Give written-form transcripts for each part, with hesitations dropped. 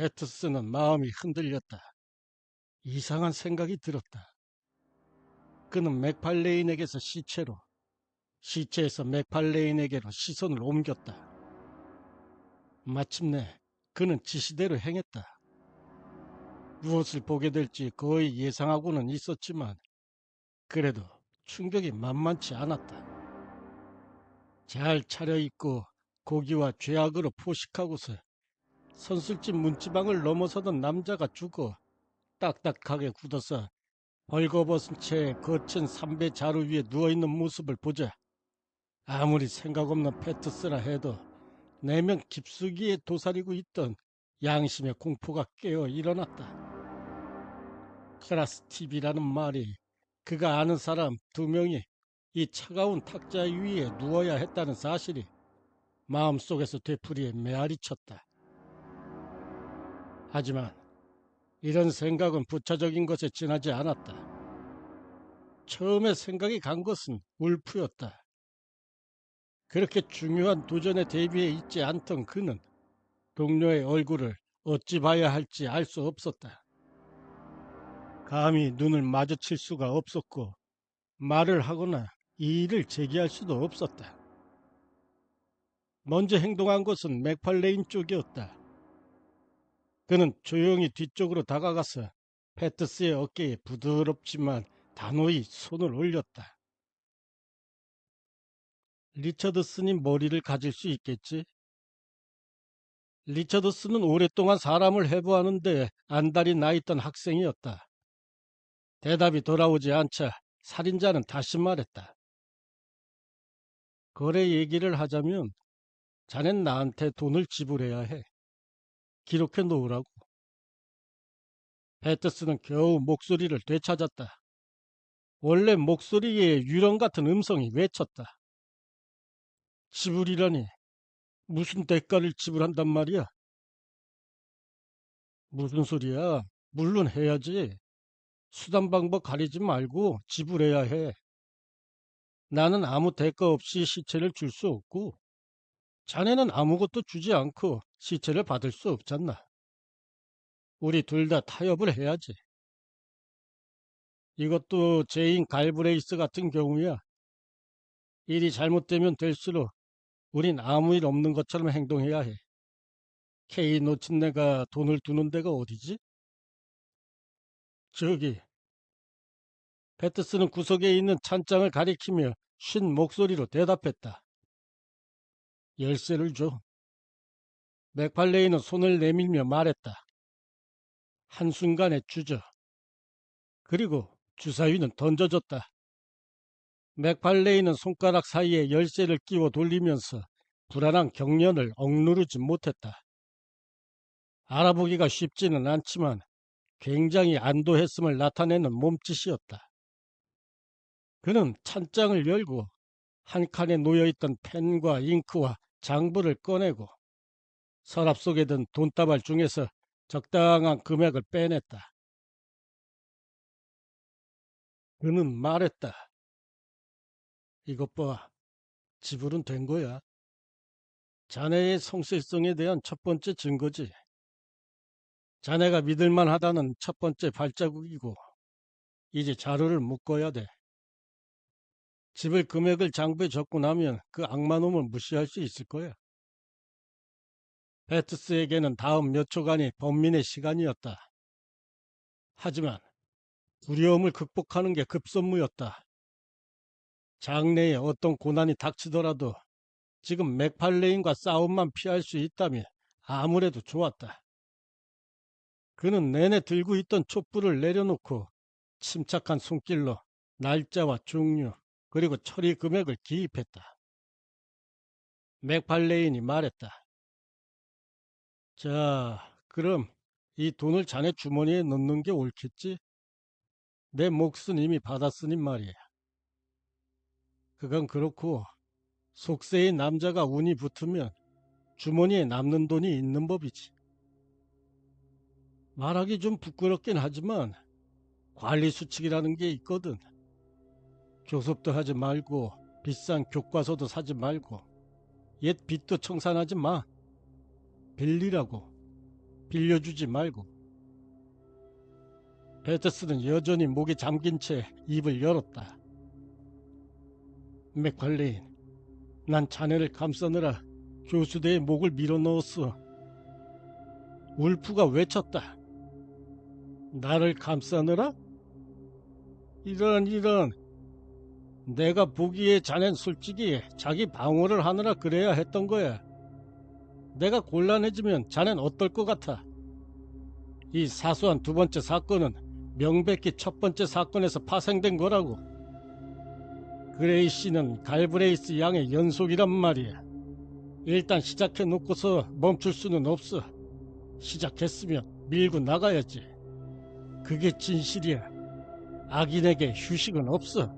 베투스는 마음이 흔들렸다. 이상한 생각이 들었다. 그는 맥팔레인에게서 시체로, 시체에서 맥팔레인에게로 시선을 옮겼다. 마침내 그는 지시대로 행했다. 무엇을 보게 될지 거의 예상하고는 있었지만 그래도 충격이 만만치 않았다. 잘 차려입고 고기와 죄악으로 포식하고서 선술집 문지방을 넘어서던 남자가 죽어 딱딱하게 굳어서 벌거벗은 채 거친 삼배 자루 위에 누워있는 모습을 보자 아무리 생각 없는 페트스라 해도 내면 깊숙이에 도사리고 있던 양심의 공포가 깨어 일어났다. 크라스티비라는 말이 그가 아는 사람 2명이 이 차가운 탁자 위에 누워야 했다는 사실이 마음속에서 되풀이에 메아리 쳤다. 하지만 이런 생각은 부차적인 것에 지나지 않았다. 처음에 생각이 간 것은 울프였다. 그렇게 중요한 도전에 대비해 있지 않던 그는 동료의 얼굴을 어찌 봐야 할지 알 수 없었다. 감히 눈을 마주칠 수가 없었고 말을 하거나 이의를 제기할 수도 없었다. 먼저 행동한 것은 맥팔레인 쪽이었다. 그는 조용히 뒤쪽으로 다가가서 패트스의 어깨에 부드럽지만 단호히 손을 올렸다. 리처드슨이 머리를 가질 수 있겠지? 리처드슨은 오랫동안 사람을 해부하는데 안달이 나 있던 학생이었다. 대답이 돌아오지 않자 살인자는 다시 말했다. 거래 얘기를 하자면 자넨 나한테 돈을 지불해야 해. 기록해 놓으라고. 패트스는 겨우 목소리를 되찾았다. 원래 목소리에 유령 같은 음성이 외쳤다. 지불이라니 무슨 대가를 지불한단 말이야? 무슨 소리야? 물론 해야지. 수단 방법 가리지 말고 지불해야 해. 나는 아무 대가 없이 시체를 줄 수 없고 자네는 아무것도 주지 않고 시체를 받을 수 없잖아. 우리 둘 다 타협을 해야지. 이것도 제인 갈브레이스 같은 경우야. 일이 잘못되면 될수록 우린 아무 일 없는 것처럼 행동해야 해. K 놓친 내가 돈을 두는 데가 어디지? 저기, 베트스는 구석에 있는 찬장을 가리키며 쉰 목소리로 대답했다. 열쇠를 줘. 맥팔레이는 손을 내밀며 말했다. 한순간에 주저. 그리고 주사위는 던져졌다. 맥팔레이는 손가락 사이에 열쇠를 끼워 돌리면서 불안한 경련을 억누르지 못했다. 알아보기가 쉽지는 않지만 굉장히 안도했음을 나타내는 몸짓이었다. 그는 찬장을 열고 한 칸에 놓여있던 펜과 잉크와 장부를 꺼내고 서랍 속에 든 돈다발 중에서 적당한 금액을 빼냈다. 그는 말했다. 이것 봐, 지불은 된 거야. 자네의 성실성에 대한 첫 번째 증거지. 자네가 믿을만 하다는 첫 번째 발자국이고 이제 자료를 묶어야 돼. 지불 금액을 장부에 적고 나면 그 악마놈을 무시할 수 있을 거야. 베트스에게는 다음 몇 초간이 번민의 시간이었다. 하지만 두려움을 극복하는 게 급선무였다. 장래에 어떤 고난이 닥치더라도 지금 맥팔레인과 싸움만 피할 수 있다면 아무래도 좋았다. 그는 내내 들고 있던 촛불을 내려놓고 침착한 손길로 날짜와 종류 그리고 처리 금액을 기입했다. 맥팔레인이 말했다. 자, 그럼 이 돈을 자네 주머니에 넣는 게 옳겠지? 내 몫은 이미 받았으니 말이야. 그건 그렇고 속세의 남자가 운이 붙으면 주머니에 남는 돈이 있는 법이지. 말하기 좀 부끄럽긴 하지만 관리 수칙이라는 게 있거든. 교섭도 하지 말고 비싼 교과서도 사지 말고 옛 빚도 청산하지 마. 빌리라고. 빌려주지 말고. 패터슨은 여전히 목에 잠긴 채 입을 열었다. 맥팔레인, 난 자네를 감싸느라 교수대에 목을 밀어넣었어. 울프가 외쳤다. 나를 감싸느라? 이런. 내가 보기에 자넨 솔직히 자기 방어를 하느라 그래야 했던 거야. 내가 곤란해지면 자넨 어떨 것 같아? 이 사소한 두 번째 사건은 명백히 첫 번째 사건에서 파생된 거라고. 그레이시는 갈브레이스 양의 연속이란 말이야. 일단 시작해놓고서 멈출 수는 없어. 시작했으면 밀고 나가야지. 그게 진실이야. 악인에게 휴식은 없어.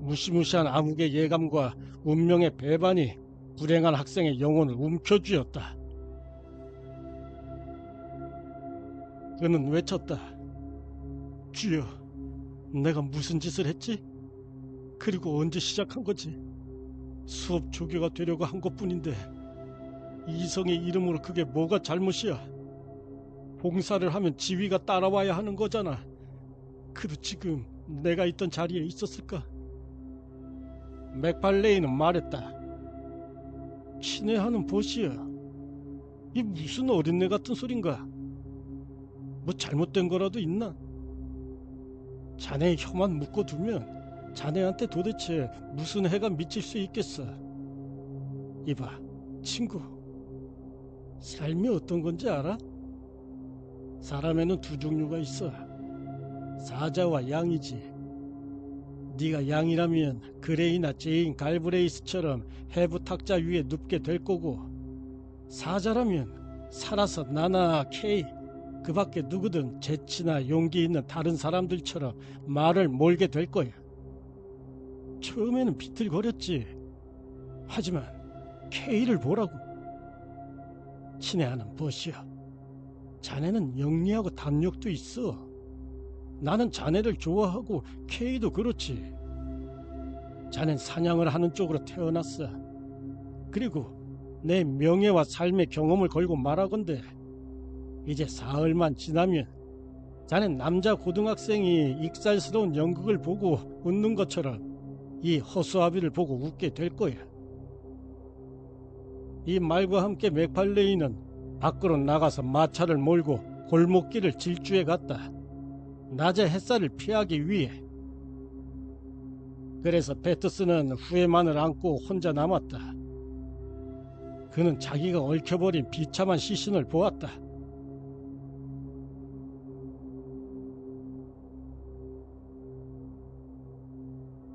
무시무시한 암흑의 예감과 운명의 배반이 불행한 학생의 영혼을 움켜쥐었다. 그는 외쳤다. 주여, 내가 무슨 짓을 했지? 그리고 언제 시작한 거지? 수업 조교가 되려고 한 것뿐인데 이성의 이름으로 그게 뭐가 잘못이야? 봉사를 하면 지위가 따라와야 하는 거잖아. 그도 지금 내가 있던 자리에 있었을까? 맥팔레이는 말했다. 친애하는 보시야. 이 무슨 어린애 같은 소린가? 뭐 잘못된 거라도 있나? 자네의 혀만 묶어두면 자네한테 도대체 무슨 해가 미칠 수 있겠어? 이봐, 친구. 삶이 어떤 건지 알아? 사람에는 두 종류가 있어. 사자와 양이지. 네가 양이라면 그레이나 제인 갈브레이스처럼 해부 탁자 위에 눕게 될 거고, 사자라면 살아서 나나 케이, 그 밖에 누구든 재치나 용기 있는 다른 사람들처럼 말을 몰게 될 거야. 처음에는 비틀거렸지. 하지만 케이를 보라고. 친애하는 버시여, 자네는 영리하고 담력도 있어. 나는 자네를 좋아하고 케이도 그렇지. 자넨 사냥을 하는 쪽으로 태어났어. 그리고 내 명예와 삶의 경험을 걸고 말하건대 이제 사흘만 지나면 자넨 남자 고등학생이 익살스러운 연극을 보고 웃는 것처럼 이 허수아비를 보고 웃게 될 거야. 이 말과 함께 맥팔레이는 밖으로 나가서 마차를 몰고 골목길을 질주해 갔다. 낮의 햇살을 피하기 위해. 그래서 패터슨은 후회만을 안고 혼자 남았다. 그는 자기가 얽혀버린 비참한 시신을 보았다.